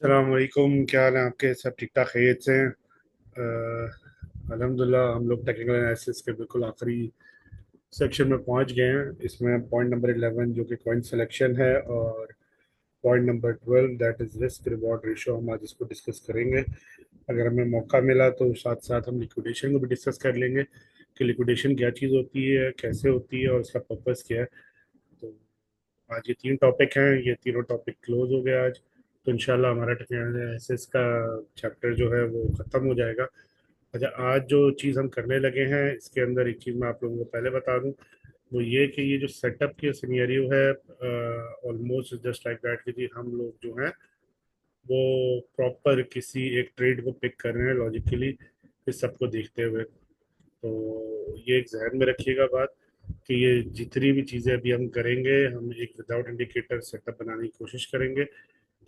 अस्सलामुअलैकुम, क्या हाल है आपके? सब ठीक ठाक खैरियत से हैं? अल्हम्दुलिल्लाह। हम लोग टेक्निकल एनालिसिस के बिल्कुल आखिरी सेक्शन में पहुंच गए हैं। इसमें पॉइंट नंबर 11 जो कि कॉइन सिलेक्शन है, और point number 12 that is risk reward ratio, हम आज इसको डिस्कस करेंगे। अगर हमें मौका मिला तो साथ साथ हम लिक्विडेशन को भी डिस्कस कर लेंगे कि लिक्विडेशन क्या चीज़ होती है, कैसे होती है और उसका पर्पस क्या है। तो आज ये तीन टॉपिक हैं, ये तीनों टॉपिक क्लोज हो गया आज। तो इंशाल्लाह हमारा टेक्निकल का चैप्टर जो है वो ख़त्म हो जाएगा। अच्छा, आज जो चीज़ हम करने लगे हैं इसके अंदर एक चीज़ मैं आप लोगों को पहले बता दूं, वो ये कि ये जो सेटअप की सिनेरियो है, ऑलमोस्ट जस्ट लाइक दैट कि जी हम लोग जो हैं वो प्रॉपर किसी एक ट्रेड को पिक कर रहे हैं लॉजिकली, इस सबको देखते हुए। तो ये एक जहन में रखिएगा बात कि ये जितनी भी चीज़ें अभी हम करेंगे, हम एक विदाउट इंडिकेटर सेटअप बनाने की कोशिश करेंगे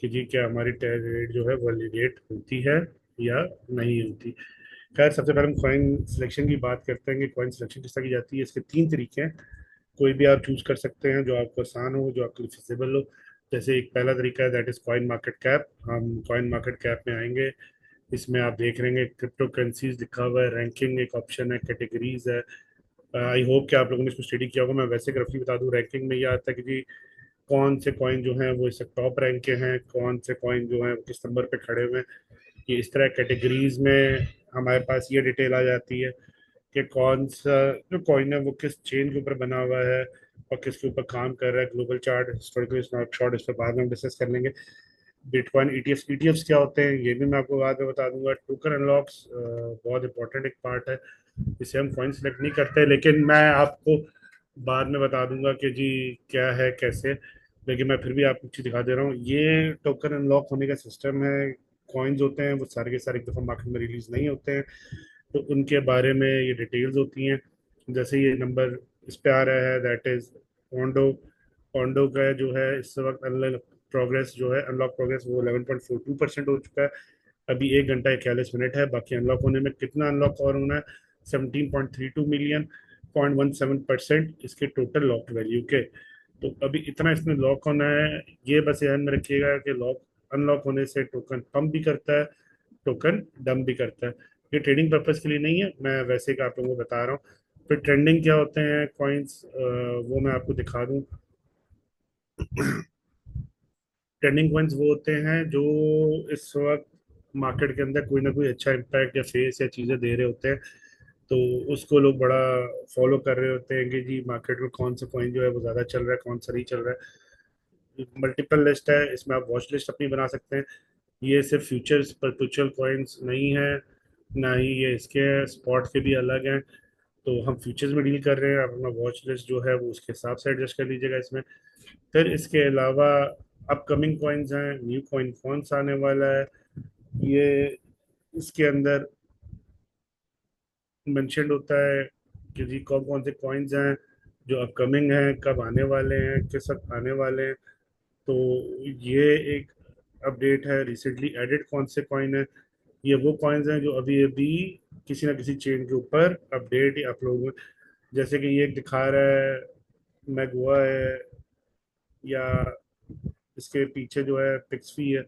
कि जी क्या हमारी ट्रेड जो है वैलिडेट होती है या नहीं होती। खैर, सबसे पहले हम कॉइन सिलेक्शन की बात करते हैं कि कॉइन सिलेक्शन किस तरह की जाती है। इसके तीन तरीके हैं, कोई भी आप चूज कर सकते हैं जो आपको आसान हो, जो आपके लिए फिजिबल हो। जैसे एक पहला तरीका है that is coin market cap. हम कॉइन मार्केट कैप में आएंगे, इसमें आप देख रहे हैं क्रिप्टो करेंसीज लिखा हुआ है, रैंकिंग एक ऑप्शन है, कैटेगरीज है। आई होप कि आप लोगों ने इसको स्टडी किया होगा। मैं वैसे रफली बता दूं, रैंकिंग में ये आता है कि जी कौन से कॉइन जो हैं वो इस टॉप रैंक के हैं, कौन से कॉइन जो हैं वो किस नंबर पे खड़े हुए हैं। कि इस तरह कैटेगरीज में हमारे पास ये डिटेल आ जाती है कि कौन सा जो कॉइन है वो किस चेन के ऊपर बना हुआ है और किसके ऊपर काम कर रहा है। ग्लोबल चार्ट, हिस्टोरिकल स्नैपशॉट, इस पर बाद में डिस्कस कर लेंगे। बिटकॉइन ईटीएफ, ईटीएफ्स क्या होते हैं ये भी मैं आपको बाद में बता दूंगा। टोकन अनलॉक्स बहुत इंपॉर्टेंट एक पार्ट है, इसे हम कॉइन सेलेक्ट नहीं करते, लेकिन मैं आपको बाद में बता दूंगा कि जी क्या है कैसे। लेकिन मैं फिर भी आपको चीज़ दिखा दे रहा हूँ, ये टोकन अनलॉक होने का सिस्टम है। कॉइन्स होते हैं वो सारे के सारे एक दफ़ा मार्केट में रिलीज नहीं होते हैं, तो उनके बारे में ये डिटेल्स होती हैं। जैसे ये नंबर इस पे आ रहा है दैट इज ओंडो। ओंडो का जो है इस वक्त अनलॉक प्रोग्रेस जो है, अनलॉक प्रोग्रेस वो 11.42% हो चुका है। अभी 1 घंटा 41 मिनट है बाकी अनलॉक होने में। कितना अनलॉक और होना है? 17.32 मिलियन, 0.17% इसके टोटल लॉक वैल्यू के। तो अभी इतना इसमें लॉक होना है। ये बस ध्यान में रखिएगा कि लॉक अनलॉक होने से टोकन पंप भी करता है, टोकन डंप भी करता है। ये ट्रेडिंग पर्पज के लिए नहीं है, मैं वैसे का आप लोगों को बता रहा हूँ। फिर ट्रेंडिंग क्या होते हैं कॉइन्स, वो मैं आपको दिखा दूँ। ट्रेंडिंग कॉइन्स वो होते हैं जो इस वक्त मार्केट के अंदर कोई ना कोई अच्छा इम्पैक्ट या फेस या चीज़ें दे रहे होते हैं, तो उसको लोग बड़ा फॉलो कर रहे होते हैं कि जी मार्केट में कौन सा कॉइन जो है वो ज़्यादा चल रहा है, कौन सा नहीं चल रहा है। मल्टीपल लिस्ट है, इसमें आप वॉच लिस्ट अपनी बना सकते हैं। ये सिर्फ फ्यूचर्स परपेचुअल कॉइन्स नहीं है, ना ही ये इसके स्पॉट के भी अलग हैं। तो हम फ्यूचर्स में डील कर रहे हैं, आप अपना वॉच लिस्ट जो है वो उसके हिसाब से एडजस्ट कर लीजिएगा इसमें। फिर इसके अलावा अपकमिंग कॉइन्स हैं, न्यू कॉइन कौन सा आने वाला है, ये इसके अंदर मेंशन होता है कि जी कौन कौन से कॉइन्स हैं जो अपकमिंग हैं, कब आने वाले हैं, किस वक्त आने वाले हैं। तो ये एक अपडेट है, रिसेंटली एडेड कौन से कॉइन है। ये वो कॉइन्स हैं जो अभी अभी किसी ना किसी चेन के ऊपर अपडेट या अपलोड हुए। जैसे कि ये दिखा रहा है मैगुआ है, या इसके पीछे जो है पिक्सफी है।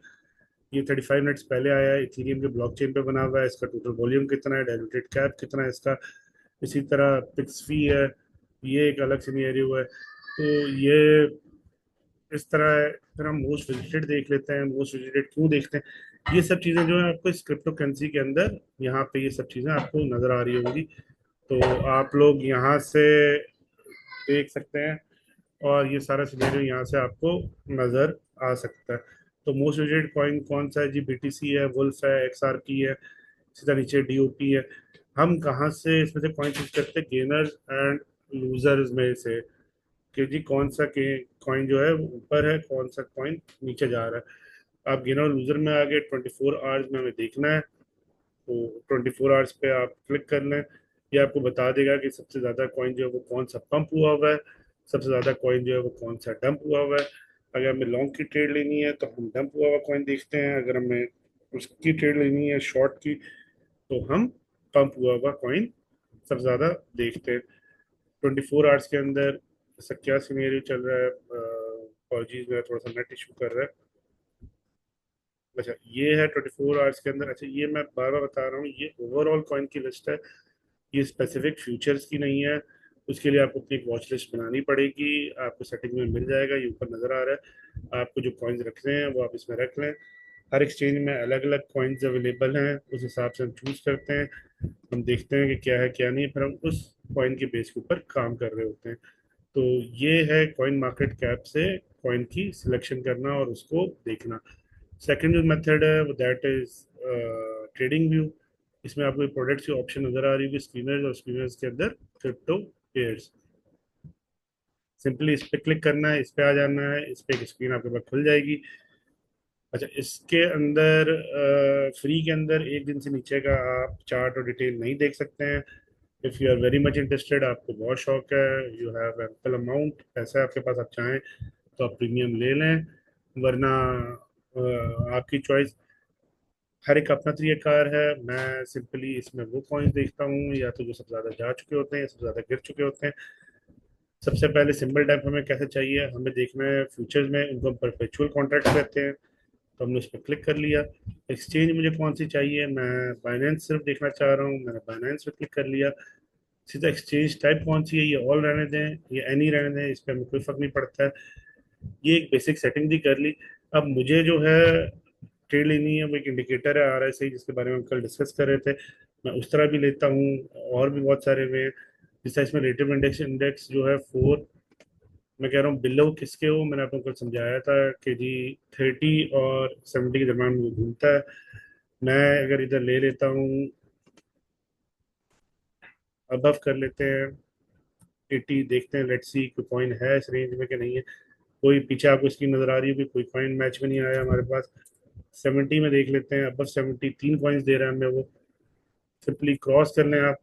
ये 35 मिनट्स पहले आया है, इथेरियम के ब्लॉकचेन पे बना हुआ है। इसका टोटल वॉल्यूम कितना है, डायलूटेड कैप कितना है इसका। इसी तरह पिक्सफी है, ये एक अलग सिनेरियो है। तो ये इस तरह है। फिर हम मोस्ट विजिटेड देख लेते हैं। मोस्ट विजिटेड क्यों देखते हैं? ये सब चीज़ें जो है आपको इस क्रिप्टो करेंसी के अंदर यहाँ पे ये सब चीज़ें आपको नज़र आ रही होंगी, तो आप लोग यहाँ से देख सकते हैं और ये सारा सिनेरियो यहाँ से आपको नज़र आ सकता है। तो मोस्ट विजिटेड कॉइन कौन सा है जी? बीटीसी है, वुल्फ है, एक्सआरपी है, सीधा नीचे डीओपी है। हम कहाँ से इसमें से कॉइन चूज करते हैं? गेनर्स एंड लूजर्स में से कि जी कौन सा के कॉइन जो है वो ऊपर है, कौन सा कॉइन नीचे जा रहा है। आप गेनर और लूजर में आगे 24 आवर्स में हमें देखना है, तो 24 आवर्स पे आप क्लिक कर लें। ये आपको बता देगा कि सबसे ज़्यादा कॉइन जो है वो कौन सा पंप हुआ हुआ है, सबसे ज़्यादा कॉइन जो है वो कौन सा डंप हुआ हुआ है। अगर हमें लॉन्ग की ट्रेड लेनी है तो हम डंप हुआ हुआ कॉइन देखते हैं, अगर हमें उसकी ट्रेड लेनी है शॉर्ट की तो हम पंप हुआ हुआ कॉइन सबसे ज़्यादा देखते हैं। 24 आवर्स के अंदर ऐसा क्या सिनेरियो चल रहा है? अपॉलॉजीज, मेरा थोड़ा सा नेट इशू कर रहा है। अच्छा, ये है 24 आवर्स के अंदर। अच्छा, ये मैं बार बार बता रहा हूँ, ये ओवरऑल कॉइन की लिस्ट है, ये स्पेसिफिक फ्यूचर्स की नहीं है। उसके लिए आपको अपनी एक वॉच लिस्ट बनानी पड़ेगी। आपको सेटिंग में मिल जाएगा, ये ऊपर नजर आ रहा है। आपको जो कॉइन्स रखने हैं वो आप इसमें रख लें। हर एक्सचेंज में अलग अलग कॉइन्स अवेलेबल हैं, उस हिसाब से हम चूज करते हैं। हम देखते हैं कि क्या है क्या नहीं, फिर हम उस कॉइन के बेस के ऊपर काम कर रहे होते हैं। तो ये है कॉइन मार्केट कैप से कॉइन की सिलेक्शन करना और उसको देखना। सेकंड जो मेथड है वो दैट इज ट्रेडिंग व्यू। इसमें आपको प्रोडक्ट्स की ऑप्शन नजर आ रही होगी, स्क्रीनर्स, और स्क्रीनर्स के अंदर क्रिप्टो पेयर्स। सिंपली इस पे क्लिक करना है, इस पे आ जाना है, इस पे एक स्क्रीन आपके पास खुल जाएगी। अच्छा, इसके अंदर फ्री के अंदर एक दिन से नीचे का आप चार्ट और डिटेल नहीं देख सकते हैं। If you are very much interested, आपको बहुत शौक है, यू हैव एम्पल अमाउंट पैसा है आपके पास, आप चाहें तो आप प्रीमियम ले लें, वरना आपकी चॉइस। हर एक अपना तरीकाकार है। मैं सिंपली इसमें वो कॉइन्स देखता हूँ या तो जो सबसे ज़्यादा जा चुके होते हैं या सबसे ज़्यादा गिर चुके होते हैं। सबसे पहले सिंबल टाइप हमें कैसे चाहिए, हमें देखना है फ्यूचर्स में उनको परपेचुअल कॉन्ट्रैक्ट कहते हैं। तो हमने उस पर क्लिक कर लिया। एक्सचेंज मुझे कौन सी चाहिए, मैं बाइनेंस सिर्फ देखना चाह रहा हूँ, मैंने बाइनेंस पे क्लिक कर लिया। सीधा एक्सचेंज टाइप कौन सी है, ये ऑल रहने दें, ये एनी रहने दें, इस पर हमें कोई फर्क नहीं पड़ता है। ये एक बेसिक सेटिंग भी कर ली। अब मुझे जो है ट्रेड लेनी है, वो एक इंडिकेटर है RSI, जिसके बारे में हम कल डिस्कस कर रहे थे। मैं उस तरह भी लेता हूँ, और भी बहुत सारे वे हैं। जिस तरह इसमें रेटिव इंडेक्स इंडेक्स जो है 4, मैं कह रहा हूँ बिलो किसके हो, मैंने आपको कल समझाया था कि जी 30 और 70 के दरम्यान वो घूमता है। मैं अगर इधर ले लेता हूँ, अबव कर लेते हैं 80, देखते हैं लेट्स सी कोई कॉइन है इस रेंज में कि नहीं है। कोई पीछे आपको स्क्रीन नजर आ रही है कि कोई कॉइन मैच में नहीं आया हमारे पास। 70 में देख लेते हैं, अबव 70 3 कॉइन्स दे रहा है हमें वो। सिंपली क्रॉस कर लें आप।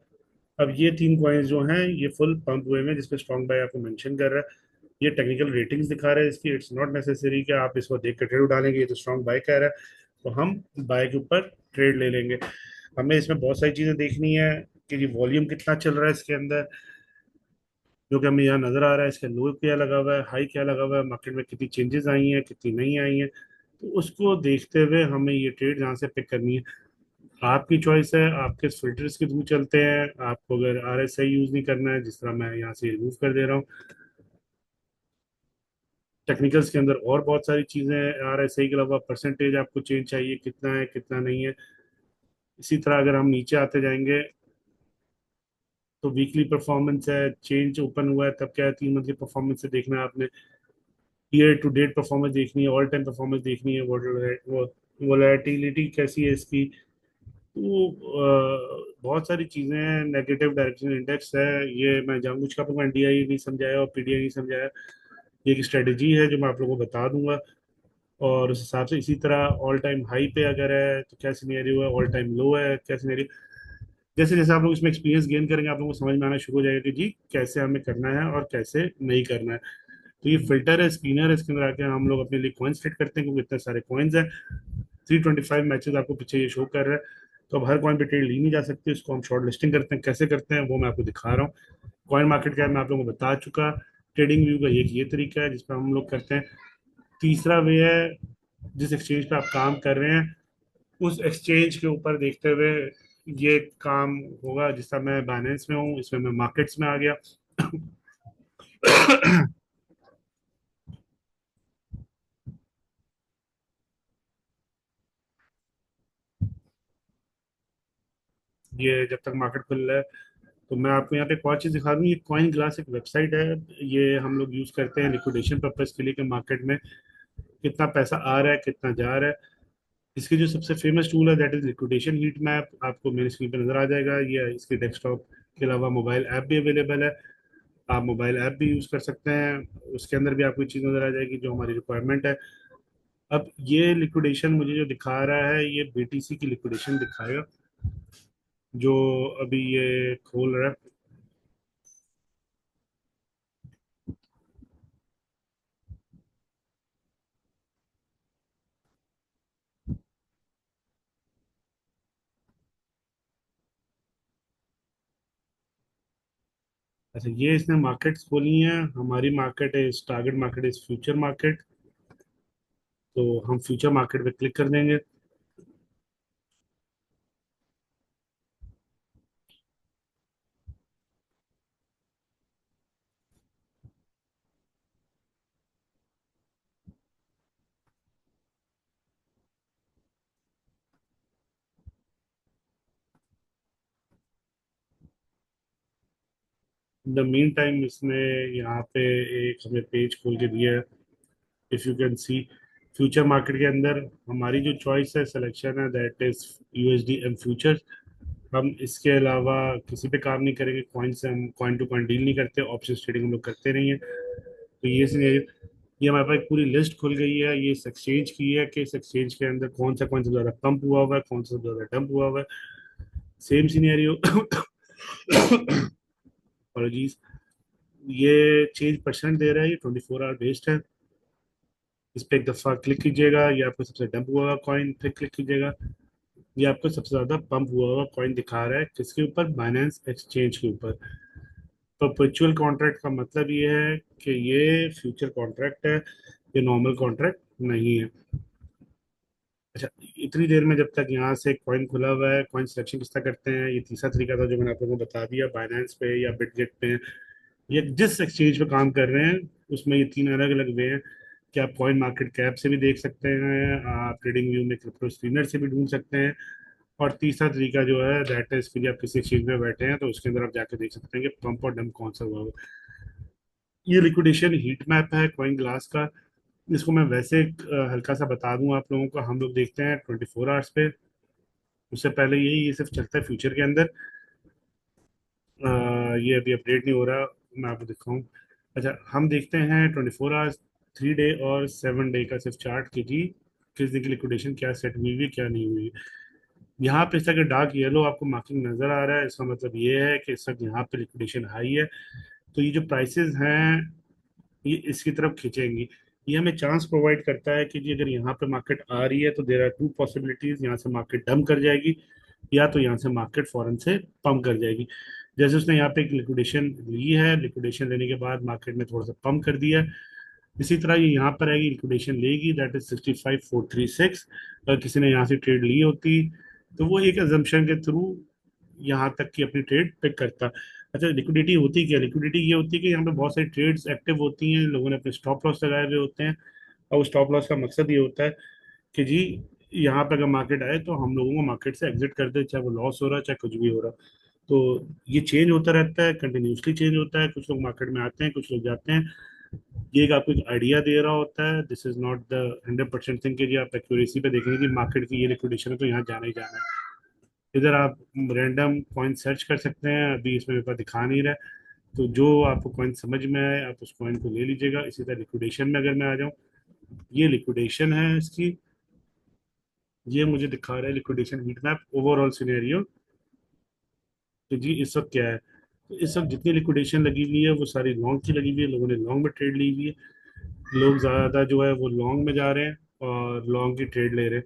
अब ये 3 कॉइन्स जो हैं ये फुल पंप हुए हैं, जिसपे स्ट्रॉन्ग बाय आपको मेंशन कर रहा है। ये टेक्निकल रेटिंग्स दिखा रहा है इसकी। इट्स नॉट नेसेसरी कि आप इसको देख कर ट्रेड डालेंगे, ये तो स्ट्रॉन्ग बाय कह रहा है, तो हम बाय के ऊपर ट्रेड ले लेंगे। हमें इसमें बहुत सारी चीजें देखनी है कि ये वॉल्यूम कितना चल रहा है इसके अंदर, जो कि हमें यहाँ नजर आ रहा है। इसका लो क्या लगा हुआ है, हाई क्या लगा हुआ है, मार्केट में कितनी चेंजेस आई हैं, कितनी नहीं आई हैं। तो उसको देखते हुए हमें ये ट्रेड यहाँ से पिक करनी है। आपकी चॉइस है, आपके फिल्टर्स के थ्रू चलते हैं। आपको अगर RSI यूज नहीं करना है, जिस तरह मैं यहाँ से रिमूव कर दे रहा हूँ, टेक्निकल्स के अंदर और बहुत सारी चीजें हैं। RSI के अलावा परसेंटेज आपको चेंज चाहिए, कितना है कितना नहीं है। इसी तरह अगर हम नीचे आते जाएंगे तो वीकली परफॉर्मेंस है, चेंज ओपन हुआ है तब क्या है, 3 मंथली परफॉर्मेंस से देखना है आपने, ईयर टू डेट परफॉर्मेंस देखनी है, ऑल टाइम परफॉर्मेंस देखनी है, वोलेटिलिटी कैसी है इसकी। तो बहुत सारी चीजें हैं। नेगेटिव डायरेक्शन इंडेक्स है, ये मैं जानबूझ के आपको NDI नहीं समझाया और PDI नहीं समझाया। ये एक स्ट्रेटेजी है जो मैं आप लोगों को बता दूंगा। और उस हिसाब से इसी तरह ऑल टाइम हाई पे अगर है तो क्या सिनेरियो है, ऑल टाइम लो है क्या सिनेरियो। जैसे जैसे आप लोग इसमें एक्सपीरियंस गेन करेंगे, आप लोगों को समझ में आना शुरू हो जाएगा कि जी कैसे हमें करना है और कैसे नहीं करना है। तो ये फिल्टर है, स्क्रीनर है, इसके अंदर आके हम लोग अपने लिए कॉइन्स सेट करते हैं, क्योंकि इतने सारे कॉइन्स हैं। 325 मैचेस आपको पीछे ये शो कर रहा है। तो अब हर कॉइन पे ट्रेड ली नहीं जा सकती, उसको हम शॉर्ट लिस्टिंग करते हैं। कैसे करते हैं वो मैं आपको दिखा रहा हूँ। कॉइन मार्केट कैप मैं आप लोगों को बता चुका। ट्रेडिंग व्यू का ये तरीका है जिस पर हम लोग करते हैं। तीसरा वे है, जिस एक्सचेंज पे आप काम कर रहे हैं उस एक्सचेंज के ऊपर देखते हुए ये काम होगा। जिस तरह मैं बाइनेंस में हूँ, इसमें मैं मार्केट्स में आ गया। ये जब तक मार्केट खुल रहा है, तो मैं आपको यहाँ पे एक और चीज़ दिखा दूँ। ये कॉइन ग्लास एक वेबसाइट है, ये हम लोग यूज़ करते हैं लिक्विडेशन पर्पज के लिए, कि मार्केट में कितना पैसा आ रहा है कितना जा रहा है। इसकी जो सबसे फेमस टूल है that is liquidation heat map, आपको मेरी स्क्रीन पर नजर आ जाएगा। ये इसके डेस्कटॉप के अलावा मोबाइल ऐप भी अवेलेबल है, आप मोबाइल ऐप भी यूज़ कर सकते हैं। उसके अंदर भी आपको चीज़ नजर आ जाएगी जो हमारी रिक्वायरमेंट है। अब ये लिक्विडेशन मुझे जो दिखा रहा है, ये BTC की लिक्विडेशन दिखाएगा, जो अभी ये खोल रहा है। अच्छा, ये इसने मार्केट्स खोली हैं। हमारी मार्केट है, target market is future market. तो हम फ्यूचर मार्केट पे क्लिक कर देंगे। द मीन टाइम इसने यहाँ पे एक हमें पेज खोल के दिया है। If you can see, future market के अंदर हमारी जो चॉइस है, सिलेक्शन है, that is USD M future. हम इसके अलावा किसी पे काम नहीं करेंगे, कॉइन से हम कॉइन टू कॉइन डील नहीं करते, ऑप्शन ट्रेडिंग हम लोग करते नहीं है। तो ये हमारे पास एक पूरी लिस्ट खुल गई है, ये इस एक्सचेंज की है कि इस एक्सचेंज के अंदर कौन सा ज्यादा पंप हुआ हुआ है, कौन सा ज्यादा डंप हुआ हुआ है। सेम सिनेरियो अपॉलॉजीज, ये चेंज परसेंट दे रहा है, ये 24 आवर बेस्ड है। इस पे एक दफा क्लिक कीजिएगा, ये आपको सबसे डंप हुआ हुआ कॉइन, फिर क्लिक कीजिएगा, ये आपको सबसे ज्यादा पंप हुआ हुआ कॉइन दिखा रहा है, किसके ऊपर, बाइनेंस एक्सचेंज के ऊपर। परपेचुअल कॉन्ट्रैक्ट का मतलब ये है कि ये फ्यूचर कॉन्ट्रैक्ट है, ये नॉर्मल कॉन्ट्रैक्ट नहीं है। अच्छा, इतनी देर में जब तक यहाँ से कॉइन खुला हुआ है, कॉइन सिलेक्शन किस तरह करते हैं, ये तीसरा तरीका था जो मैंने आप लोगों को बता दिया, बाइनेंस पे या बिटगेट पे, ये जिस एक्सचेंज पे काम कर रहे हैं उसमें ये तीन अलग अलग वे हैं कि आप कॉइन मार्केट कैप से भी देख सकते हैं, आप ट्रेडिंग व्यू में क्रिप्टो स्क्रीनर से भी ढूंढ सकते हैं, और तीसरा तरीका जो है दैट इज कि आप किसी एक्सचेंज में बैठे हैं तो उसके अंदर आप जाके देख सकते हैं कि पंप और डंप कौन सा हुआ है। ये लिक्विडेशन हीट मैप है कॉइन ग्लास का। इसको मैं वैसे हल्का सा बता दूं आप लोगों को, हम लोग देखते हैं 24 आवर्स पे, उससे पहले यही ये सिर्फ चलता है फ्यूचर के अंदर। ये अभी अपडेट नहीं हो रहा, मैं आपको दिखाऊं। अच्छा, हम देखते हैं 24 आवर्स, 3 डे और 7 डे का सिर्फ चार्ट की जी, किस दिन की लिक्विडेशन क्या सेट हुई हुई क्या नहीं हुई। यहाँ पे इस तरह का डार्क येलो आपको मार्किंग नजर आ रहा है, इसका मतलब ये है कि इस वक्त यहाँ पे लिक्विडेशन हाई है। तो ये जो प्राइसेस हैं ये इसकी तरफ खींचेंगी। ये हमें चांस प्रोवाइड करता है कि जी अगर यहाँ पे मार्केट आ रही है तो देर आर टू पॉसिबिलिटीज, यहाँ से मार्केट डंप कर जाएगी या तो यहाँ से मार्केट फौरन से पंप कर जाएगी। जैसे उसने यहाँ पे एक लिक्विडेशन ली है, लिक्विडेशन लेने के बाद मार्केट ने थोड़ा सा पंप कर दिया, इसी तरह ये यहाँ पर आएगी, लिक्विडेशन लेगी, दैट इज 65,436। अगर किसी ने यहाँ से ट्रेड ली होती तो वो एक एजम्पशन के थ्रू यहाँ तक की अपनी ट्रेड पिक करता। अच्छा, लिक्विडिटी होती क्या, लिक्विडिटी ये होती है कि यहाँ पे बहुत सारी ट्रेड्स एक्टिव होती हैं, लोगों ने अपने स्टॉप लॉस लगाए हुए होते हैं, और स्टॉप लॉस का मकसद ये होता है कि जी यहाँ पे अगर मार्केट आए तो हम लोगों को मार्केट से एग्जिट कर दे, चाहे वो लॉस हो रहा है चाहे कुछ भी हो रहा। तो ये चेंज होता रहता है, कंटिन्यूसली चेंज होता है, कुछ लोग मार्केट में आते हैं कुछ लोग जाते हैं। ये एक आपको एक आइडिया दे रहा होता है, this is not the 100% thing कि जी आप एक्यूरेसी पे देखेंगे कि मार्केट की ये लिक्विडेशन है तो यहाँ जाना ही जाना है। इधर आप रैंडम कॉइन सर्च कर सकते हैं, अभी इसमें मेरे पास दिखा नहीं रहा है। तो जो आपको कॉइन समझ में आए आप उस कॉइन को ले लीजिएगा। इसी तरह लिक्विडेशन में अगर मैं आ जाऊँ, ये लिक्विडेशन है इसकी, ये मुझे दिखा रहा है liquidation heat map overall scenario कि जी इस वक्त क्या है। तो इस वक्त जितनी लिक्विडेशन लगी हुई है वो सारी लॉन्ग की लगी हुई है, लोगों ने लॉन्ग में ट्रेड ली हुई है, लोग ज्यादा जो है वो लॉन्ग में जा रहे हैं और लॉन्ग की ट्रेड ले रहे हैं।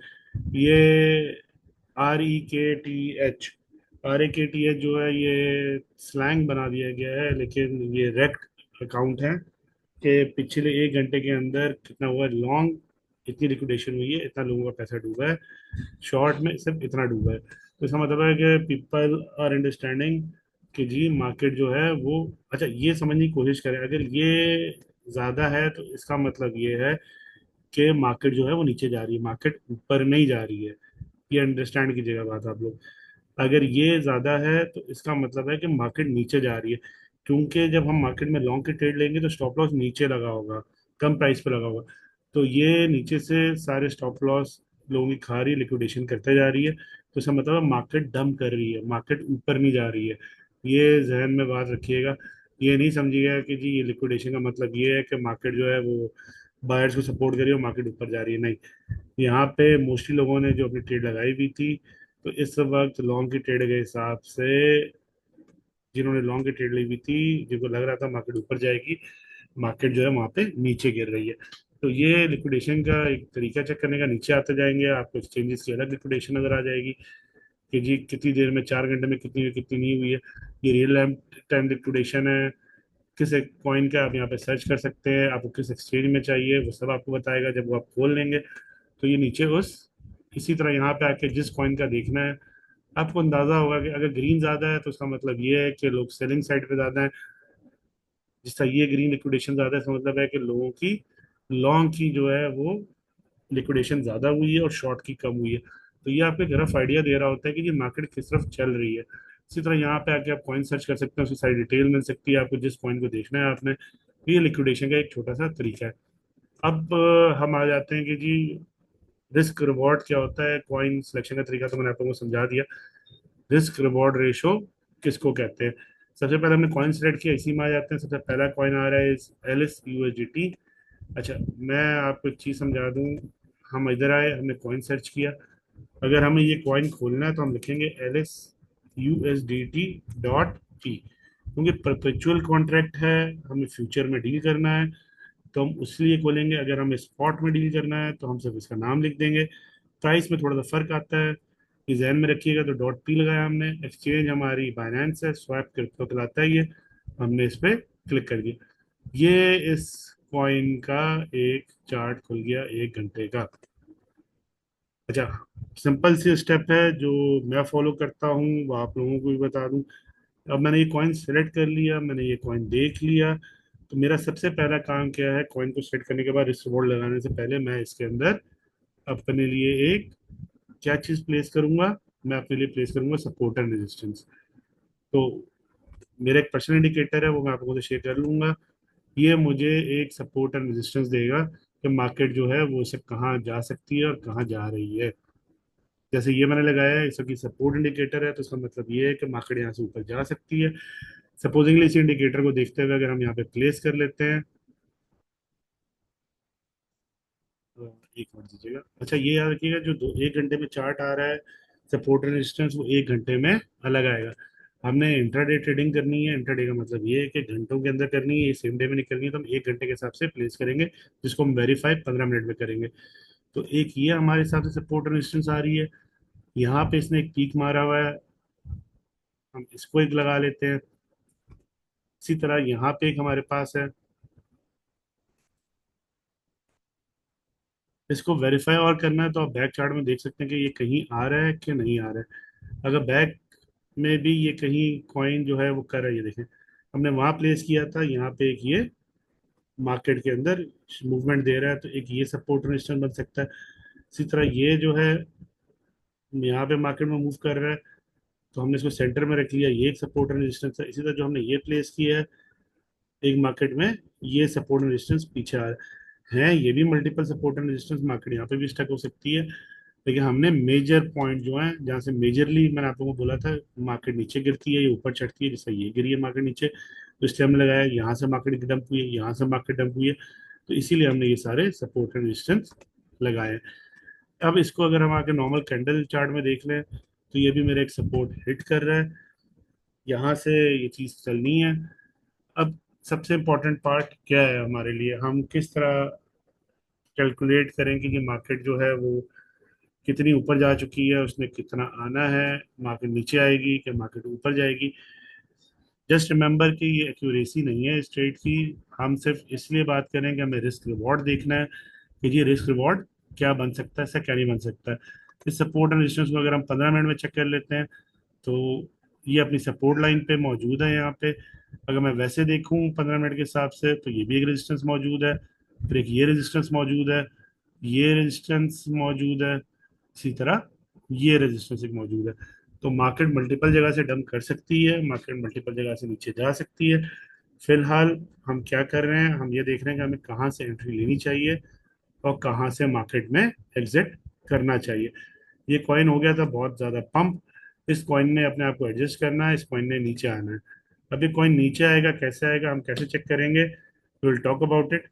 ये REKTH जो है ये स्लैंग बना दिया गया है, लेकिन ये रेक्ट अकाउंट है कि पिछले 1 घंटे के अंदर कितना हुआ है लॉन्ग, इतनी लिक्विडेशन हुई है, इतना लोगों का पैसा डूबा है, शॉर्ट में सिर्फ इतना डूबा है। तो इसका मतलब है कि पीपल आर अंडरस्टैंडिंग कि जी मार्केट जो है वो, अच्छा ये समझने की कोशिश करें, अगर ये ज्यादा है तो इसका मतलब ये है कि मार्केट जो है वो नीचे जा रही है, मार्केट ऊपर नहीं जा रही है। ये अंडरस्टैंड कीजिएगा बात आप लोग। अगर ये ज्यादा है तो इसका मतलब है कि मार्केट नीचे जा रही है, क्योंकि जब हम मार्केट में लॉन्ग की ट्रेड लेंगे तो स्टॉप लॉस नीचे लगा होगा, कम प्राइस पे लगा होगा। तो ये नीचे से सारे स्टॉप लॉस लोगों की खा रही है, लिक्विडेशन करते जा रही है, तो इसका मतलब है मार्केट डंप कर रही है, मार्केट ऊपर नहीं जा रही है। ये जहन में बात रखिएगा। ये नहीं समझिएगा कि जी ये लिक्विडेशन का मतलब ये है कि मार्केट जो है वो बायर्स को सपोर्ट कर रही है और मार्केट ऊपर जा रही है, नहीं। यहाँ पे मोस्टली लोगों ने जो अपनी ट्रेड लगाई हुई थी, तो इस वक्त लॉन्ग की ट्रेड के हिसाब से जिन्होंने लॉन्ग की ट्रेड ली हुई थी, जिनको लग रहा था मार्केट ऊपर जाएगी, मार्केट जो है वहां पे नीचे गिर रही है। तो ये लिक्विडेशन का एक तरीका चेक करने का, नीचे आते जाएंगे आपको एक्सचेंजेस की अलग लिक्विडेशन नजर आ जाएगी कि जी कितनी देर में, 4 घंटे में कितनी हुई कितनी नहीं हुई है। ये रियल टाइम लिक्विडेशन है, किस एक कॉइन का आप यहाँ पे सर्च कर सकते हैं, आपको किस एक्सचेंज में चाहिए वो सब आपको बताएगा जब वो आप खोल लेंगे। तो ये नीचे उस इसी तरह यहाँ पे आके जिस कॉइन का देखना है, आपको अंदाजा होगा कि अगर ग्रीन ज्यादा है तो उसका मतलब ये है कि लोग सेलिंग साइड पे ज्यादा है। जिस तरह ये ग्रीन लिक्विडेशन ज्यादा है, इसका मतलब है कि लोगों की लॉन्ग की जो है वो लिक्विडेशन ज्यादा हुई है और शॉर्ट की कम हुई है। तो ये आपको एक रफ आइडिया दे रहा होता है कि ये मार्केट किस तरफ चल रही है। इसी तरह यहाँ पे आके आप कॉइन सर्च कर सकते हैं, उसकी सारी डिटेल मिल सकती है आपको जिस कॉइन को देखना है आपने। ये लिक्विडेशन का एक छोटा सा तरीका है। अब हम आ जाते हैं कि जी रिस्क रिवॉर्ड क्या होता है। कॉइन सिलेक्शन का तरीका तो मैंने आप लोगों को समझा दिया। रिस्क रिवॉर्ड रेशो किसको कहते हैं? सबसे पहले हमने कॉइन सेलेक्ट किया, इसी में आ जाते हैं। सबसे पहला कॉइन आ रहा है एलिस यूएसडीटी। अच्छा, मैं आपको एक चीज समझा दूं। हम इधर आए, हमने कॉइन सर्च किया। अगर हमें ये कॉइन खोलना है तो हम लिखेंगे एलिस यूएसडीटी डॉट पी, क्योंकि परपेचुअल कॉन्ट्रैक्ट है, हमें फ्यूचर में डील करना है तो हम उसलिए खोलेंगे। अगर हमें स्पॉट में डील करना है तो हम सिर्फ इसका नाम लिख देंगे। प्राइस में थोड़ा सा फर्क आता है, ये ध्यान में रखिएगा। तो डॉट पी लगाया हमने। एक्सचेंज हमारी बाइनेंस है, स्वैप क्रिप्टो कहलाता है ये। हमने इस पे क्लिक कर दिया। ये इस कॉइन का एक चार्ट खुल गया 1 घंटे का। अच्छा, सिंपल सी स्टेप है जो मैं फॉलो करता हूँ वो आप लोगों को भी बता दूं। अब मैंने ये कॉइन सेलेक्ट कर लिया, मैंने ये कॉइन देख लिया। तो मेरा सबसे पहला काम क्या है, कॉइन को सेलेक्ट करने के बाद रिस्क रिवॉर्ड लगाने से पहले मैं इसके अंदर अपने लिए एक क्या चीज प्लेस करूंगा? मैं अपने लिए प्लेस करूंगा सपोर्ट एंड रेजिस्टेंस। तो मेरा एक पर्सनल इंडिकेटर है, वो मैं आप लोगों से शेयर कर लूंगा। ये मुझे एक सपोर्ट एंड रेजिस्टेंस देगा कि मार्केट जो है वो इसे कहाँ जा सकती है और कहाँ जा रही है। जैसे ये मैंने लगाया है, इसकी सपोर्ट इंडिकेटर है, तो इसका मतलब ये है कि मार्केट यहाँ से ऊपर जा सकती है। सपोजिंगली इसी इंडिकेटर को देखते हुए अगर हम यहाँ पे प्लेस कर लेते हैं, तो एक मिनट दीजिएगा। अच्छा, ये याद रखिएगा जो 1 घंटे में चार्ट आ रहा है सपोर्ट रेजिस्टेंस, वो 1 घंटे में अलग आएगा। हमने इंट्राडे ट्रेडिंग करनी है। इंट्राडे का मतलब ये है कि घंटों के अंदर करनी है, ये सेम डे में नहीं करनी है। तो हम 1 घंटे के हिसाब से प्लेस करेंगे, जिसको हम वेरीफाई 15 मिनट में करेंगे। तो एक ये हमारे हिसाब से सपोर्ट रेजिस्टेंस आ रही है। यहाँ पे इसने एक पीक मारा हुआ है, हम इसको एक लगा लेते हैं। इसी तरह यहाँ पे एक हमारे पास है, इसको वेरीफाई और करना है तो आप बैक चार्ट में देख सकते हैं कि ये कहीं आ रहा है कि नहीं आ रहा है। अगर बैक में भी ये कहीं कॉइन जो है वो कर रहा है, ये देखें हमने वहां प्लेस किया था, यहाँ पे एक ये मार्केट के अंदर मूवमेंट दे रहा है, तो एक ये सपोर्ट रेजिस्टेंस बन सकता है। इसी तरह ये जो है यहाँ पे मार्केट में मूव कर रहा है, तो हमने इसको सेंटर में रख लिया, ये एक सपोर्ट एंड रेजिस्टेंस है। इसी तरह जो हमने ये प्लेस किया है एक मार्केट में, ये सपोर्ट एंड रेजिस्टेंस पीछे आ रहा है। ये भी multiple support and resistance, market यहाँ पे भी स्टक हो सकती है। लेकिन हमने मेजर पॉइंट जो है जहाँ से मेजरली मैंने आप लोगों को बोला था मार्केट नीचे गिरती है, ये ऊपर चढ़ती है, जैसे ये गिरी है मार्केट नीचे, तो इसलिए हमने लगाया यहाँ से मार्केट डंप हुई है, यहाँ से मार्केट डंप हुई है। तो इसीलिए हमने ये सारे सपोर्ट एंड रेजिस्टेंस लगाए हैं। अब इसको अगर हम आके नॉर्मल कैंडल चार्ट में देख लें, तो ये भी मेरा एक सपोर्ट हिट कर रहा है, यहाँ से ये चीज चलनी है। अब सबसे इम्पोर्टेंट पार्ट क्या है हमारे लिए, हम किस तरह कैलकुलेट करें कि ये मार्केट जो है वो कितनी ऊपर जा चुकी है, उसने कितना आना है, मार्केट नीचे आएगी कि मार्केट ऊपर जाएगी। जस्ट रिमेंबर कि ये एक्यूरेसी नहीं है इस ट्रेड की। हम सिर्फ इसलिए बात करें कि हमें रिस्क रिवॉर्ड देखना है कि ये रिस्क रिवॉर्ड क्या बन सकता है, ऐसा क्या नहीं बन सकता है। इस सपोर्ट एंड रेजिस्टेंस को अगर हम 15 मिनट में चेक कर लेते हैं, तो ये अपनी सपोर्ट लाइन पे मौजूद है यहाँ पे। अगर मैं वैसे देखूं 15 मिनट के हिसाब से, तो ये भी एक रेजिस्टेंस मौजूद है, फिर एक ये रेजिस्टेंस मौजूद है, ये रेजिस्टेंस मौजूद है, इसी तरह ये रेजिस्टेंस एक मौजूद है। तो मार्केट मल्टीपल जगह से डंप कर सकती है, मार्केट मल्टीपल जगह से नीचे जा सकती है। फिलहाल हम क्या कर रहे हैं, हम ये देख रहे हैं कि हमें कहाँ से एंट्री लेनी चाहिए और कहाँ से मार्केट में एग्जिट करना चाहिए। ये कॉइन हो गया था बहुत ज्यादा पंप। इस कॉइन ने अपने आप को एडजस्ट करना है, इस कॉइन ने नीचे आना है। अब ये कॉइन नीचे आएगा, कैसे आएगा, हम कैसे चेक करेंगे, विल टॉक अबाउट इट।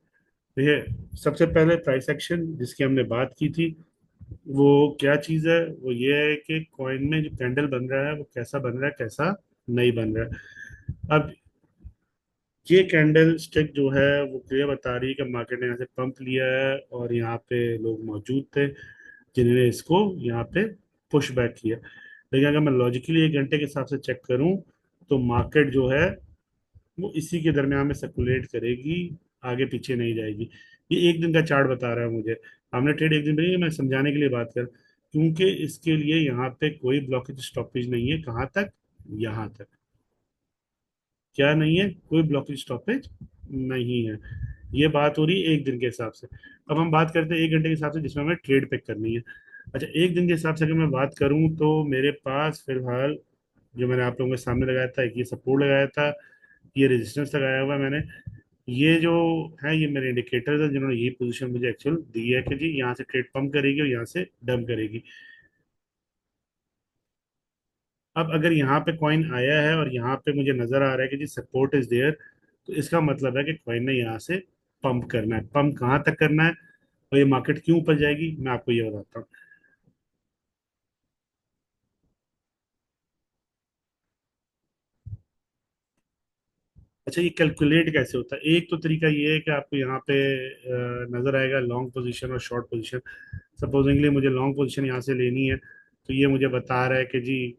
देखिए, सबसे पहले प्राइस एक्शन जिसकी हमने बात की थी, वो क्या चीज है, वो ये है कि कॉइन में जो कैंडल बन रहा है वो कैसा बन रहा है, कैसा नहीं बन रहा है। अब ये कैंडल स्टिक जो है वो क्लियर बता रही है कि मार्केट ने यहाँ से पंप लिया है और यहाँ पे लोग मौजूद थे जिन्होंने इसको यहाँ पे पुश बैक किया। लेकिन अगर मैं लॉजिकली 1 घंटे के हिसाब से चेक करूं, तो मार्केट जो है वो इसी के दरमियान में सर्कुलेट करेगी, आगे पीछे नहीं जाएगी। ये एक दिन का चार्ट बता रहा है मुझे। हमने ट्रेड एक दिन में नहीं, मैं समझाने के लिए बात कर, क्योंकि इसके लिए यहाँ पे कोई ब्लॉकेज स्टॉपेज नहीं है। कहाँ तक? यहाँ तक। क्या नहीं है? कोई ब्लॉकेज स्टॉपेज नहीं है। ये बात हो रही है एक दिन के हिसाब से। अब हम बात करते हैं एक घंटे के हिसाब से, जिसमें हमें ट्रेड पिक करनी है। अच्छा, एक दिन के हिसाब से अगर मैं बात करूं तो मेरे पास फिलहाल जो मैंने आप लोगों के सामने लगाया था, एक ये सपोर्ट लगाया था, ये रेजिस्टेंस लगाया हुआ है मैंने। ये जो है ये मेरे इंडिकेटर्स है जिन्होंने यही पोजीशन मुझे एक्चुअल दी है कि जी यहाँ से ट्रेड पंप करेगी और यहाँ से डंप करेगी। अब अगर यहाँ पे कॉइन आया है और यहाँ पे मुझे नजर आ रहा है कि जी सपोर्ट इज देयर, तो इसका मतलब है कि कॉइन ने यहाँ से पंप करना है। पंप कहाँ तक करना है और ये मार्केट क्यों ऊपर जाएगी, मैं आपको ये बताता हूँ। अच्छा, ये कैलकुलेट कैसे होता है? एक तो तरीका ये है कि आपको यहाँ पे नजर आएगा लॉन्ग पोजीशन और शॉर्ट पोजीशन। सपोजिंगली मुझे लॉन्ग पोजीशन यहाँ से लेनी है, तो ये मुझे बता रहा है कि जी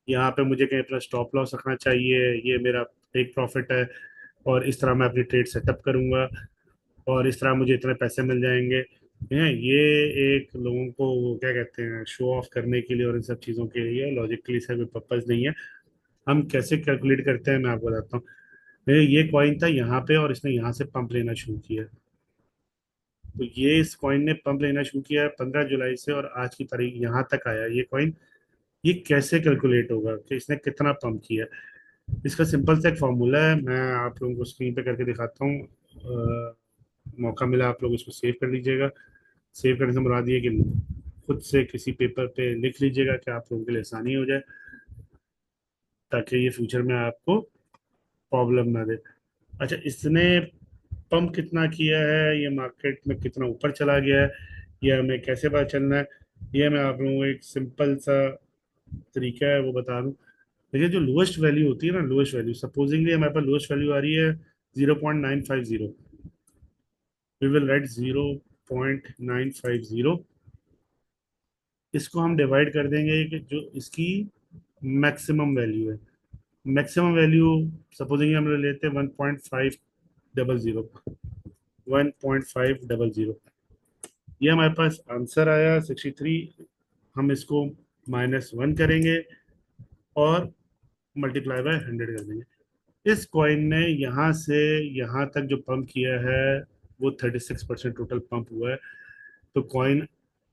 यहाँ पे मुझे कहीं अपना स्टॉप लॉस रखना चाहिए, ये मेरा टेक प्रॉफिट है, और इस तरह मैं अपनी ट्रेड सेटअप करूंगा, और इस तरह मुझे इतने पैसे मिल जाएंगे हैं। ये एक लोगों को वो क्या कहते हैं, शो ऑफ करने के लिए और इन सब चीज़ों के लिए, लॉजिकली इसका कोई पर्पज नहीं है। हम कैसे कैलकुलेट करते हैं मैं आपको बताता हूँ। ये कॉइन था यहाँ पे और इसने यहाँ से पंप लेना शुरू किया। तो ये इस कॉइन ने पंप लेना शुरू किया 15 जुलाई से, और आज की तारीख यहाँ तक आया ये कॉइन। ये कैसे कैलकुलेट होगा कि इसने कितना पंप किया? इसका सिंपल सा एक फॉर्मूला है, मैं आप लोगों को स्क्रीन पे करके दिखाता हूँ। मौका मिला आप लोग इसको सेव कर लीजिएगा। सेव करने से मुराद ये कि खुद से किसी पेपर पे लिख लीजिएगा कि आप लोगों के लिए आसानी हो जाए, ताकि ये फ्यूचर में आपको प्रॉब्लम ना दे। अच्छा, इसने पंप कितना किया है, ये मार्केट में कितना ऊपर चला गया है, ये हमें कैसे पता चलना है? ये मैं आप लोगों को एक सिंपल सा तरीका है वो बता दूं। देखिए, जो लोएस्ट वैल्यू होती है ना, लोएस्ट वैल्यू, सपोजिंगली हमारे पास लोएस्ट वैल्यू आ रही है 0.950। We will write 0.950। इसको हम डिवाइड कर देंगे कि जो इसकी मैक्सिमम वैल्यू है। मैक्सिमम वैल्यू सपोजिंग हम लोग लेते हैं 1.500। 1.500, ये हमारे पास आंसर आया 63। हम इसको -1 करेंगे और मल्टीप्लाई बाय 100 कर देंगे। इस कॉइन ने यहाँ से यहाँ तक जो पंप किया है वो 36% टोटल पंप हुआ है। तो कॉइन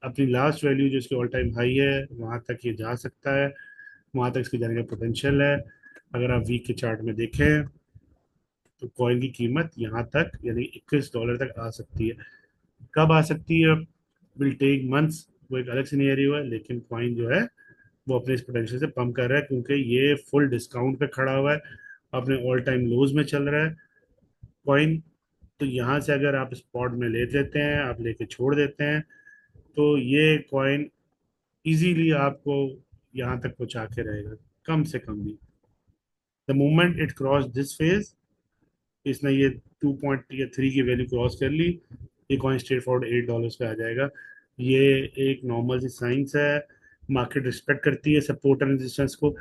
अपनी लास्ट वैल्यू जो इसकी ऑल टाइम हाई है वहां तक ये जा सकता है, वहां तक इसके जाने का पोटेंशियल है। अगर आप वीक के चार्ट में देखें तो कॉइन की कीमत यहाँ तक यानी $21 तक आ सकती है। कब आ सकती है? विल टेक मंथ्स, वो एक अलग सिनेरियो है, लेकिन कॉइन जो है वो अपने इस पोटेंशियल से पंप कर रहा है, क्योंकि ये फुल डिस्काउंट पे खड़ा हुआ है, अपने ऑल टाइम लोज में चल रहा है कॉइन। तो यहाँ से अगर आप स्पॉट में ले लेते हैं, आप लेके छोड़ देते हैं, तो ये कॉइन इजीली आपको यहाँ तक पहुंचा के रहेगा, कम से कम भी। The moment it cross this phase, इसने ये 2.3 की वैल्यू क्रॉस कर ली, ये कॉइन स्ट्रेट फॉरवर्ड $8 पे आ जाएगा। ये एक नॉर्मल सी साइंस है। मार्केट रिस्पेक्ट करती है सपोर्ट एंड रेजिस्टेंस को।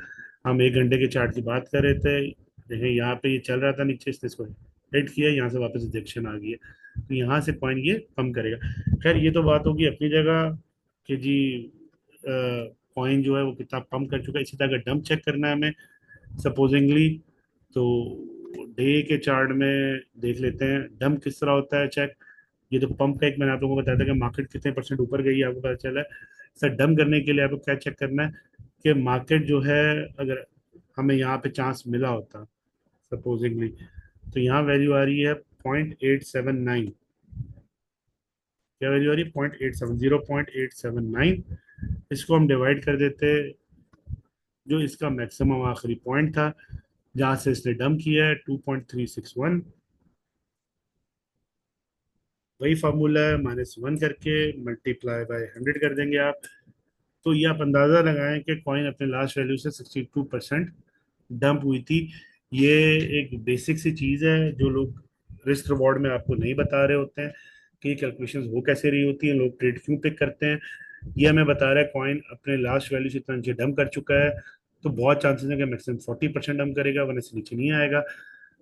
हम एक घंटे के चार्ट की बात कर रहे थे, देखें यहाँ पे ये चल रहा था नीचे, इसने इसको हिट किया, यहाँ से वापस रिजेक्शन आ गई है, तो यहाँ से कॉइन ये कम करेगा। खैर, ये तो बात होगी अपनी जगह कि जी कॉइन जो है वो कितना पंप कर चुका है। इसी तरह अगर डंप चेक करना है हमें सपोजिंगली, तो डे के चार्ट में देख लेते हैं डंप किस तरह होता है चेक। ये तो पंप का एक मैंने आप लोगों को बताया था कि मार्केट कितने परसेंट ऊपर गई है, आपको पता चला है। सर, डंप करने के लिए आपको क्या चेक करना है कि मार्केट जो है, अगर हमें यहाँ पे चांस मिला होता सपोजिंगली, तो यहाँ वैल्यू आ रही है 0.879। क्या वैल्यू आ रही है? 0.87, 0.879। इसको हम डिवाइड कर देते, जो इसका मैक्सिमम आखिरी पॉइंट था जहां से इसने डंप किया है, 2.361। वही फार्मूला है, -1 करके मल्टीप्लाई बाय 100 कर देंगे आप। तो ये आप अंदाजा लगाएं कि कॉइन अपने लास्ट वैल्यू से 62% डंप हुई थी। ये एक बेसिक सी चीज है जो लोग रिस्क रिवॉर्ड में आपको नहीं बता रहे होते हैं कि कैलकुलेशंस हो कैसे रही होती हैं, लोग ट्रेड क्यों पिक करते हैं। ये हमें बता रहा है कॉइन अपने लास्ट वैल्यू से इतना नीचे डंप कर चुका है, तो बहुत चांसेस है कि मैक्सिमम 40% डम करेगा, वरना से नीचे नहीं आएगा।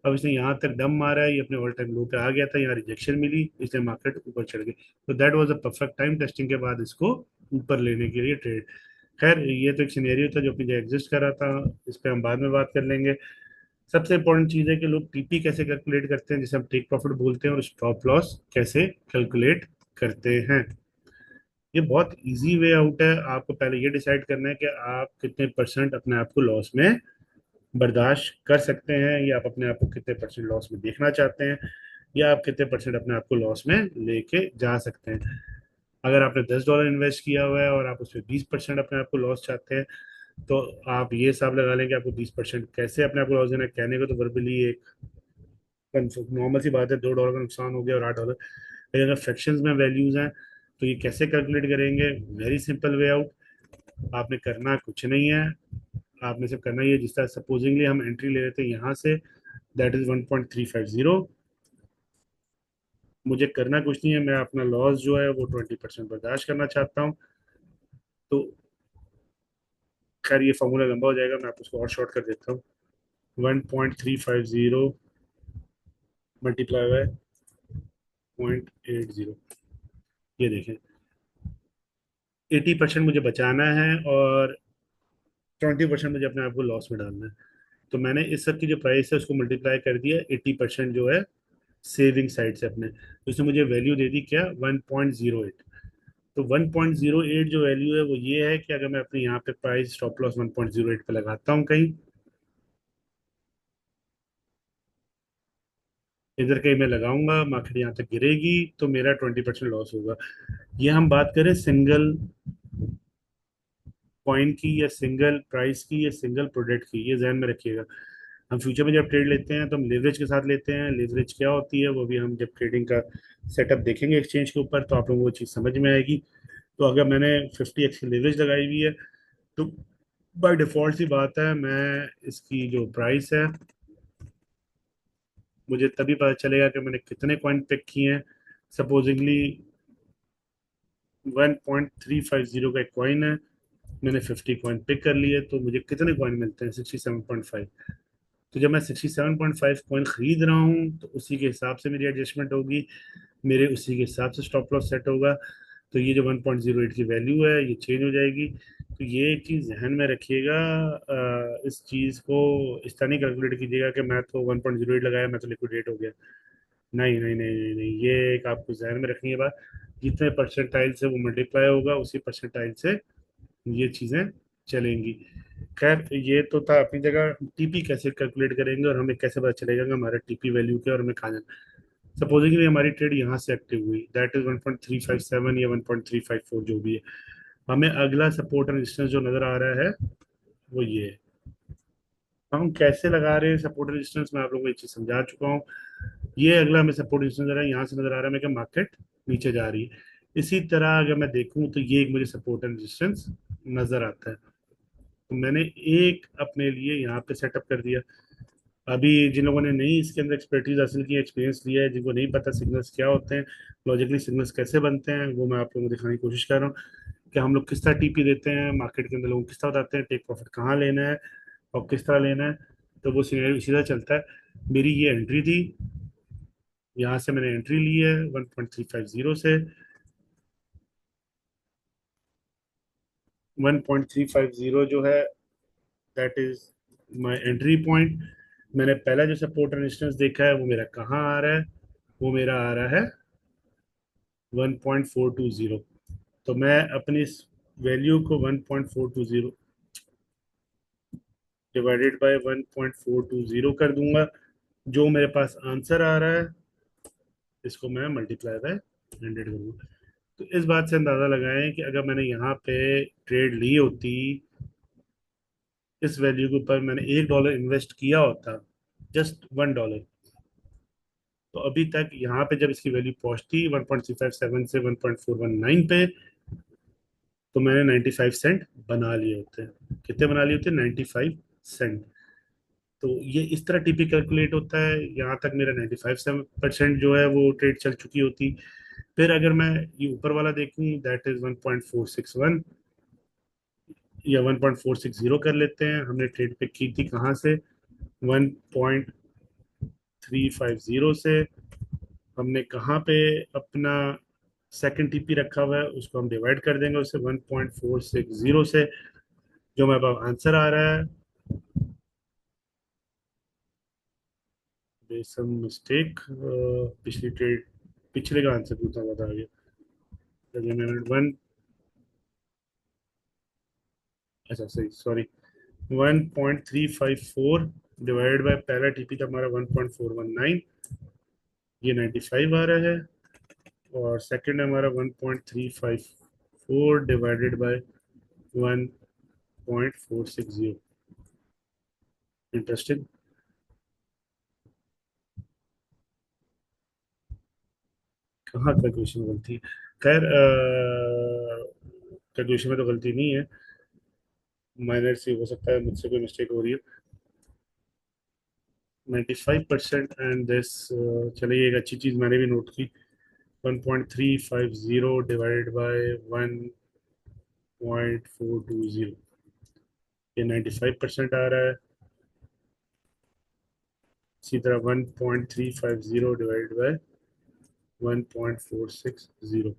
अब इसने यहाँ तक दम मारा है, ये अपने ऑल टाइम लो पे आ गया था, यहाँ रिजेक्शन मिली, इसलिए मार्केट ऊपर चढ़ गई। तो that was a perfect time testing के बाद इसको ऊपर लेने के लिए ट्रेड। खैर ये तो एक सिनेरियो था जो अपनी जगह एग्जिस्ट कर रहा था, इस पर हम बाद में बात कर लेंगे। सबसे इंपॉर्टेंट चीज है कि लोग टीपी कैसे कैलकुलेट करते हैं, जिसे हम टेक प्रॉफिट बोलते हैं, और स्टॉप लॉस कैसे कैलकुलेट करते हैं। ये बहुत इजी वे आउट है। आपको पहले ये डिसाइड करना है कि आप कितने परसेंट अपने आप को लॉस में बर्दाश्त कर सकते हैं, या आप अपने आप को कितने परसेंट लॉस में देखना चाहते हैं, या आप कितने परसेंट अपने आप को लॉस में लेके जा सकते हैं। अगर आपने $10 इन्वेस्ट किया हुआ है और आप उसमें 20% अपने आप को लॉस चाहते हैं, तो आप ये हिसाब लगा लें कि आपको 20% कैसे अपने आप को लॉस देना है। कहने को तो वर्बली एक नॉर्मल सी बात है, $2 का नुकसान हो गया और $8। लेकिन अगर फ्रैक्शंस में वैल्यूज हैं तो ये कैसे कैलकुलेट करेंगे? Very simple way out. आपने करना कुछ नहीं है, आपने सिर्फ करना ही है, जिस तरह सपोजिंगली हम एंट्री ले लेते हैं यहाँ से, दैट इज 1.350। मुझे करना कुछ नहीं है, मैं अपना लॉस जो है वो 20% बर्दाश्त करना चाहता हूँ। तो खैर ये फॉर्मूला लंबा हो जाएगा, मैं आपको उसको और शॉर्ट कर देता हूँ। 1.350 मल्टीप्लाई बाय 0.80, ये देखें, 80% मुझे बचाना है और 20% मुझे अपने आप को लॉस में डालना है। तो मैंने इस सब की जो प्राइस है उसको मल्टीप्लाई कर दिया 80% जो है सेविंग साइड से अपने, तो इसने मुझे वैल्यू दे दी क्या, 1.08। तो 1.08 जो वैल्यू है वो ये है कि अगर मैं अपने यहाँ पे प्राइस स्टॉप लॉस 1.08 पे लगाता हूँ कहीं, इधर कहीं मैं लगाऊंगा, मार्केट यहाँ तक गिरेगी तो मेरा 20% लॉस होगा। ये हम बात करें सिंगल कॉइन की, या सिंगल प्राइस की, या सिंगल प्रोडक्ट की, ये ध्यान में रखिएगा। हम फ्यूचर में जब ट्रेड लेते हैं तो हम लेवरेज के साथ लेते हैं। लेवरेज क्या होती है वो भी हम जब ट्रेडिंग का सेटअप देखेंगे एक्सचेंज के ऊपर तो आप लोगों को वो चीज़ समझ में आएगी। तो अगर मैंने 50x की लेवरेज लगाई हुई है, तो बाय डिफॉल्ट सी बात है, मैं इसकी जो प्राइस है मुझे तभी पता चलेगा कि मैंने कितने कॉइन पिक किए हैं। सपोजिंगली 1.350 का एक कॉइन है, मैंने 50 कॉइन पिक कर लिए, तो मुझे कितने कॉइन मिलते हैं, 67.5। तो जब मैं 67.5 कॉइन खरीद रहा हूँ तो उसी के हिसाब से मेरी एडजस्टमेंट होगी, मेरे उसी के हिसाब से स्टॉप लॉस सेट होगा। तो ये जो 1.08 की वैल्यू है ये चेंज हो जाएगी। तो ये एक चीज़ ध्यान में रखिएगा। इस चीज़ को इस तरह नहीं कैलकुलेट कीजिएगा कि मैं तो 1.08 लगाया मैं तो लिक्विडेट हो गया। नहीं नहीं नहीं नहीं नहीं, ये एक आपको ध्यान में रखनी है बात। जितने परसेंटाइल से वो मल्टीप्लाई होगा उसी परसेंटाइल से ये चीज़ें चलेंगी। खैर ये तो था अपनी जगह। टीपी कैसे कैलकुलेट करेंगे और हमें कैसे पता चलेगा कि हमारा टीपी वैल्यू क्या है और हमें कहाँ जाना। सपोजिंगली हमारी ट्रेड यहाँ से एक्टिव हुई, दैट इज 1.357 या 1.354 जो भी है, हमें अगला सपोर्ट एंड रेजिस्टेंस जो नजर आ रहा है वो ये है। हम कैसे लगा रहे हैं सपोर्ट रेजिस्टेंस, मैं आप लोगों को एक चीज समझा चुका हूँ। ये अगला हमें सपोर्ट रेजिस्टेंस नजर आ रहा है, यहाँ से नजर आ रहा है कि मार्केट नीचे जा रही है। इसी तरह अगर मैं देखूं तो ये एक मुझे सपोर्ट एंड रेजिस्टेंस नजर आता है। तो मैंने एक अपने लिए यहाँ पे सेटअप कर दिया। अभी जिन लोगों ने नहीं इसके अंदर एक्सपर्टीज हासिल की, एक्सपीरियंस लिया है, जिनको नहीं पता सिग्नल्स क्या होते हैं, लॉजिकली सिग्नल्स कैसे बनते हैं, वो मैं आप लोगों को दिखाने की कोशिश कर रहा हूँ कि हम लोग किस तरह टीपी देते हैं मार्केट के अंदर, लोगों को किस तरह बताते हैं टेक प्रॉफिट कहाँ लेना है और किस तरह लेना है। तो वो सिनेरियो इसी तरह चलता है। मेरी ये एंट्री थी, यहाँ से मैंने एंट्री ली है 1.350 से। 1.350 जो है that is my entry point. मैंने पहला जो सपोर्ट रेजिस्टेंस देखा है वो मेरा कहाँ आ रहा है, वो मेरा आ रहा है 1.420। तो मैं अपनी इस वैल्यू को 1.420 डिवाइडेड बाय 1.420 कर दूंगा। जो मेरे पास आंसर आ रहा है इसको मैं मल्टीप्लाई बाय 100 करूंगा। तो इस बात से अंदाजा लगाएं कि अगर मैंने यहाँ पे ट्रेड ली होती, इस वैल्यू के ऊपर मैंने $1 इन्वेस्ट किया होता, जस्ट $1, तो अभी तक यहाँ पे जब इसकी वैल्यू पहुंचती 1.357 से 1.419 पे, तो मैंने 95 सेंट बना लिए होते हैं। कितने बना लिए होते हैं? 95 सेंट। तो ये इस तरह टीपी कैलकुलेट होता है। यहाँ तक मेरा 95% जो है वो ट्रेड चल चुकी होती। फिर अगर मैं ये ऊपर वाला देखूं दैट इज 1.461, या 1.460 कर लेते हैं। हमने ट्रेड पिक की थी कहाँ से? 1.350 से। हमने कहाँ पे अपना सेकंड टीपी रखा हुआ है, उसको हम डिवाइड कर देंगे उससे 1.460 से। जो हमारे पास आंसर आ रहा है, सम मिस्टेक, पिछली ट्रेड, पिछले का आंसर पूछना बता आगे। वन, अच्छा सही, सॉरी, 1.354 डिवाइडेड बाय पहला टीपी था हमारा 1.419, ये 95 आ रहा है। और सेकंड हमारा 1.354 डिवाइडेड बाय 1.460। इंटरेस्टिंग। कहाँ कैलकुलेशन गलती है? खैर, कैलकुलेशन में तो गलती नहीं है, माइनर से हो सकता है मुझसे कोई मिस्टेक हो रही है। 95% एंड दिस, चलिए एक अच्छी चीज़ मैंने भी नोट की, 1.350 डिवाइडेड बाय 1.420, ये 95% आ रहा है। इसी तरह 1.350 डिवाइडेड बाय 1.460,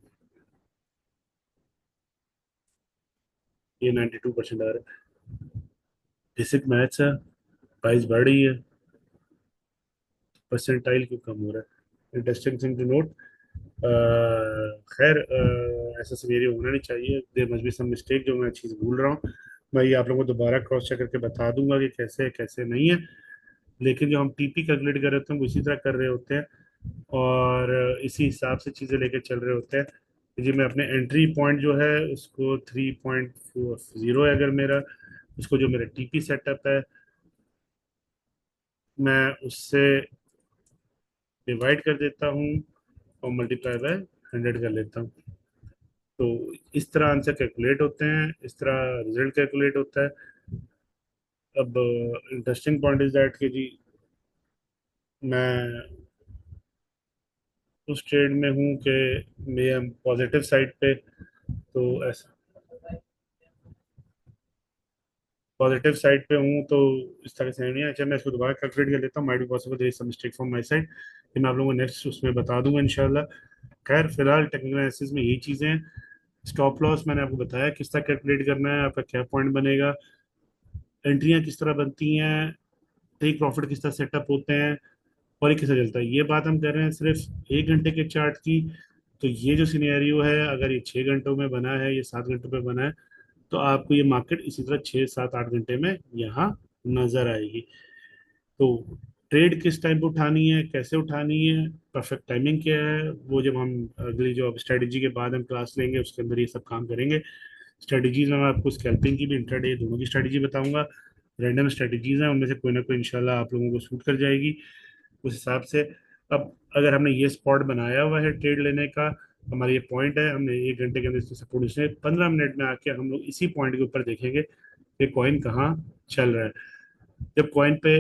ये 92% आ रहा है। बेसिक मैथ्स है, प्राइस बढ़ रही है, परसेंटाइल क्यों कम हो रहा है? Interesting thing to note. खैर, ऐसा सिनेरियो होना नहीं चाहिए, there must be some mistake, जो मैं चीज़ भूल रहा हूँ। मैं ये आप लोगों को दोबारा क्रॉस चेक करके बता दूंगा कि कैसे है कैसे नहीं है। लेकिन जो हम टीपी कैलकुलेट कर रहे होते हैं वो इसी तरह कर रहे होते हैं, और इसी हिसाब से चीज़ें लेके चल रहे होते हैं। जी, मैं अपने एंट्री पॉइंट जो है उसको 3.40 है अगर मेरा, उसको जो मेरा टीपी सेटअप है मैं उससे डिवाइड कर देता हूँ और मल्टीप्लाई बाय 100 कर लेता हूँ। तो इस तरह आंसर कैलकुलेट होते हैं, इस तरह रिजल्ट कैलकुलेट होता है। अब इंटरेस्टिंग पॉइंट इज दैट कि जी, मैं उस ट्रेड में हूँ कि मैं पॉजिटिव साइड पे, तो ऐसा पॉजिटिव साइड पे हूँ तो इस तरह से नहीं है। अच्छा, मैं इसको दोबारा कैलकुलेट कर लेता हूँ, might be possible there is some mistake from my side, ये मैं आप लोगों को नेक्स्ट उसमें बता दूंगा इंशाल्लाह। खैर, फिलहाल टेक्निकल एनालिसिस में यही चीज़ें हैं। स्टॉप लॉस मैंने आपको बताया किस तरह कैलकुलेट करना है, आपका क्या पॉइंट बनेगा, एंट्रियां किस तरह बनती हैं, टेक प्रॉफिट किस तरह सेटअप होते हैं, और ये कैसे चलता है। ये बात हम कर रहे हैं सिर्फ 1 घंटे के चार्ट की। तो ये जो सिनेरियो है, अगर ये 6 घंटों में बना है, ये 7 घंटों में बना है, तो आपको ये मार्केट इसी तरह 6 7 8 घंटे में यहाँ नजर आएगी। तो ट्रेड किस टाइम पे उठानी है, कैसे उठानी है, परफेक्ट टाइमिंग क्या है, वो जब हम अगली जो स्ट्रेटेजी के बाद हम क्लास लेंगे उसके अंदर ये सब काम करेंगे। स्ट्रेटेजीज में मैं आपको स्कैल्पिंग की भी, इंट्राडे दोनों की स्ट्रेटेजी बताऊंगा। रैंडम स्ट्रेटेजीज हैं, उनमें से कोई ना कोई इंशाल्लाह आप लोगों को सूट कर जाएगी उस हिसाब से। अब अगर हमने ये स्पॉट बनाया हुआ है ट्रेड लेने का, हमारा ये पॉइंट है, हमने 1 घंटे के अंदर इससे सपोर्ट, इसने 15 मिनट में आके हम लोग इसी पॉइंट के ऊपर देखेंगे कि कॉइन कहाँ चल रहा है। जब कॉइन पे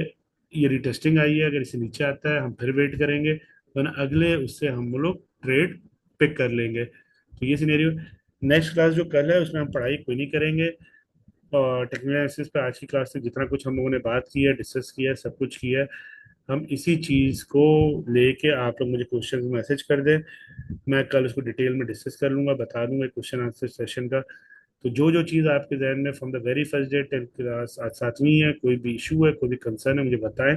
ये रिटेस्टिंग आई है, अगर इसे नीचे आता है हम फिर वेट करेंगे, वरना अगले उससे हम लोग ट्रेड पिक कर लेंगे। तो ये सिनेरियो। नेक्स्ट क्लास जो कल है उसमें हम पढ़ाई कोई नहीं करेंगे, और टेक्निकल एनालिसिस पे आज की क्लास से जितना कुछ हम लोगों ने बात की है, डिस्कस किया है, सब कुछ किया है। हम इसी चीज़ को लेके आप लोग मुझे क्वेश्चन मैसेज कर दें, मैं कल उसको डिटेल में डिस्कस कर लूंगा, बता दूंगा क्वेश्चन आंसर सेशन का। तो जो जो चीज़ आपके जहन में from the very first day till class आज 7वीं है, कोई भी इशू है, कोई भी कंसर्न है, मुझे बताएं,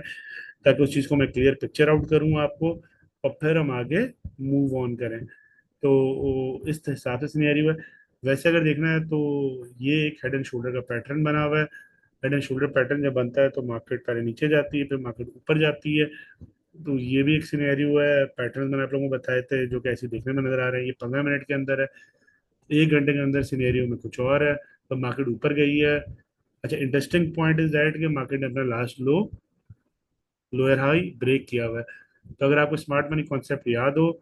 ताकि उस चीज़ को मैं क्लियर पिक्चर आउट करूँ आपको, और फिर हम आगे मूव ऑन करें। तो इस हिसाब से सिनेरियो है। वैसे अगर देखना है तो ये एक हेड एंड शोल्डर का पैटर्न बना हुआ है। हेड एंड शोल्डर पैटर्न जब बनता है तो मार्केट पहले नीचे जाती है, फिर मार्केट ऊपर जाती है। तो ये भी एक सिनेरियो है। पैटर्न मैंने आप लोगों को बताए थे जो कि ऐसे देखने में नजर आ रहे हैं, ये 15 मिनट के अंदर है। 1 घंटे के अंदर सिनेरियो में कुछ और है, तो मार्केट ऊपर गई है। अच्छा, इंटरेस्टिंग पॉइंट इज दैट कि मार्केट ने अपना लास्ट लो, लोअर हाई ब्रेक किया हुआ है। तो अगर आपको स्मार्ट मनी कॉन्सेप्ट याद हो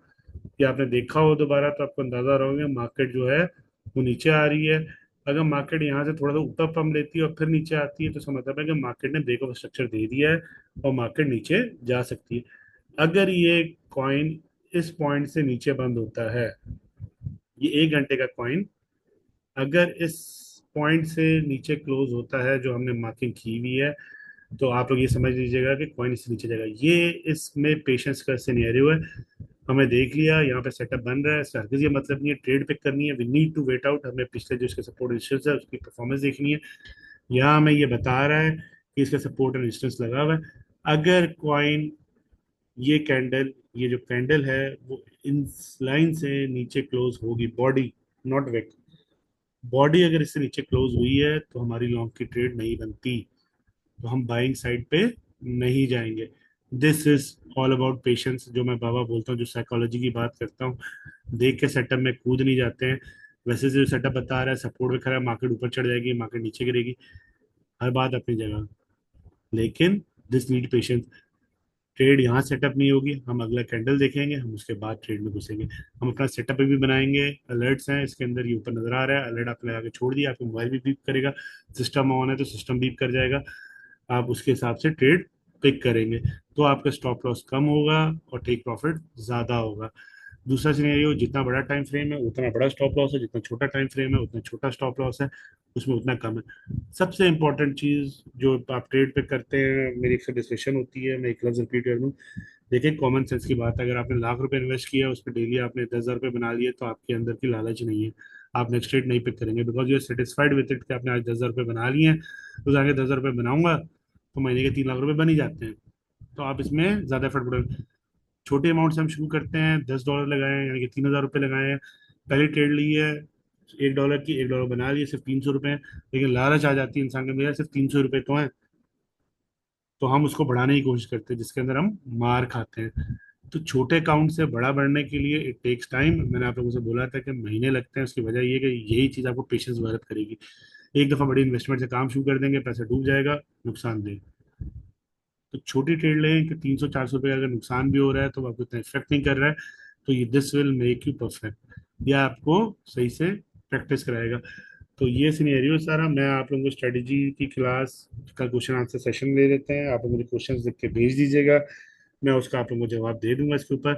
या आपने देखा हो दोबारा, तो आपको अंदाजा रहोगे मार्केट जो है वो नीचे आ रही है। अगर मार्केट यहाँ से थोड़ा सा ऊपर पम लेती है और फिर नीचे आती है, तो इसका मतलब है कि मार्केट ने ब्रेक ऑफ स्ट्रक्चर दे दिया है और मार्केट नीचे जा सकती है। अगर ये कॉइन इस पॉइंट से नीचे बंद होता है, ये 1 घंटे का कॉइन अगर इस पॉइंट से नीचे क्लोज होता है जो हमने मार्किंग की हुई है, तो आप लोग ये समझ लीजिएगा कि कॉइन इससे नीचे जाएगा। ये इसमें पेशेंस का सिनेरियो है। हमें देख लिया यहाँ पे सेटअप बन रहा है, इसका हरगिज ये मतलब नहीं है ट्रेड पिक करनी है, we need to wait out, हमें पिछले जो इसके सपोर्ट रेजिस्टेंस है उसकी परफॉर्मेंस देखनी है। यहाँ हमें ये बता रहा है कि इसका सपोर्ट एंड रेजिस्टेंस लगा हुआ है। अगर कॉइन ये कैंडल, ये जो कैंडल है वो इन लाइन से नीचे क्लोज होगी, बॉडी नॉट विक, बॉडी अगर इससे नीचे क्लोज हुई है तो हमारी लॉन्ग की ट्रेड नहीं बनती, तो हम बाइंग साइड पे नहीं जाएंगे। This is all about patience, जो मैं बाबा बोलता हूँ, जो साइकोलॉजी की बात करता हूँ। देख के सेटअप में कूद नहीं जाते हैं। वैसे जो सेटअप बता रहा है सपोर्ट पे खड़ा है, मार्केट ऊपर चढ़ जाएगी, मार्केट नीचे गिरेगी, हर बात अपनी जगह, लेकिन दिस नीड पेशेंस। ट्रेड यहाँ सेटअप नहीं होगी, हम अगला कैंडल देखेंगे, हम उसके बाद ट्रेड में घुसेंगे। हम अपना सेटअप भी बनाएंगे, अलर्ट्स हैं इसके अंदर, ये ऊपर नजर आ रहा है अलर्ट, आपने लगा के छोड़ दिया, आपके मोबाइल भी बीप करेगा, सिस्टम ऑन है तो सिस्टम बीप कर जाएगा, आप उसके हिसाब से ट्रेड पिक करेंगे, तो आपका स्टॉप लॉस कम होगा और टेक प्रॉफिट ज्यादा होगा। दूसरा सिनेरियो, जितना बड़ा टाइम फ्रेम है उतना बड़ा स्टॉप लॉस है, जितना छोटा टाइम फ्रेम है उतना छोटा स्टॉप लॉस है, उसमें उतना कम है। सबसे इंपॉर्टेंट चीज जो आप ट्रेड पे करते हैं, मेरी एक डिस्कशन होती है, मैं एक लफ्ज रिपीट कर दूं, देखिए कॉमन सेंस की बात है, अगर आपने लाख रुपए इन्वेस्ट किया उस पर डेली आपने 10,000 रुपये बना लिए, तो आपके अंदर की लालच नहीं है, आप नेक्स्ट ट्रेड नहीं पिक करेंगे, because you are satisfied with it कि आपने आज 10,000 रुपये बना लिए हैं, तो जाके 10,000 रुपये बनाऊंगा तो महीने के 3 लाख रुपए बन ही जाते हैं, तो आप इसमें ज्यादा एफर्ट पड़ेगा। छोटे अमाउंट से हम शुरू करते हैं, $10 लगाए हैं, यानी कि 3,000 रुपये लगाए हैं, पहले ट्रेड ली है $1 की, $1 बना लिए, सिर्फ 300 रुपये हैं, लेकिन लालच आ जाती है इंसान के, मेरा सिर्फ 300 रुपये तो है, तो हम उसको बढ़ाने की कोशिश करते हैं जिसके अंदर हम मार खाते हैं। तो छोटे अकाउंट से बड़ा बढ़ने के लिए इट टेक्स टाइम, मैंने आप लोगों से बोला था कि महीने लगते हैं, उसकी वजह ये है कि यही चीज आपको पेशेंस डेवलप करेगी। एक दफा बड़ी इन्वेस्टमेंट से काम शुरू कर देंगे, पैसा डूब जाएगा, नुकसान देगा। तो छोटी ट्रेड लें कि 300-400 रुपये का अगर नुकसान भी हो रहा है तो आपको इतना इफेक्ट नहीं कर रहा है, तो ये this will make you perfect, यह आपको सही से प्रैक्टिस कराएगा। तो ये सिनेरियो सारा, मैं आप लोगों को स्ट्रेटेजी की क्लास का क्वेश्चन आंसर सेशन ले लेते हैं, आप लोग मुझे क्वेश्चन लिख के भेज दीजिएगा, मैं उसका आप लोगों को जवाब दे दूंगा इसके ऊपर।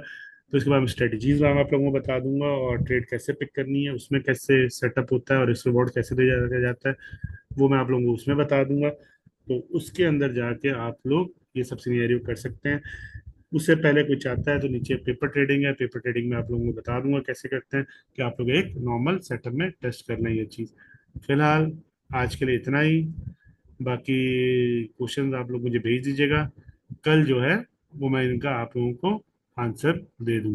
तो इसके बाद मैं स्ट्रेटजीज मैं आप लोगों को बता दूंगा, और ट्रेड कैसे पिक करनी है, उसमें कैसे सेटअप होता है और रिस्क रिवॉर्ड कैसे दिया जाता है, वो मैं आप लोगों को उसमें बता दूंगा। तो उसके अंदर जाके आप लोग ये सब सिनेरियो कर सकते हैं। उससे पहले कोई चाहता है तो नीचे पेपर ट्रेडिंग है, पेपर ट्रेडिंग में आप लोगों को बता दूंगा कैसे करते हैं, कि आप लोग एक नॉर्मल सेटअप में टेस्ट कर लें ये चीज़। फिलहाल आज के लिए इतना ही, बाकी क्वेश्चंस आप लोग मुझे भेज दीजिएगा, कल जो है वो मैं इनका आप लोगों को आंसर दे दूंगा।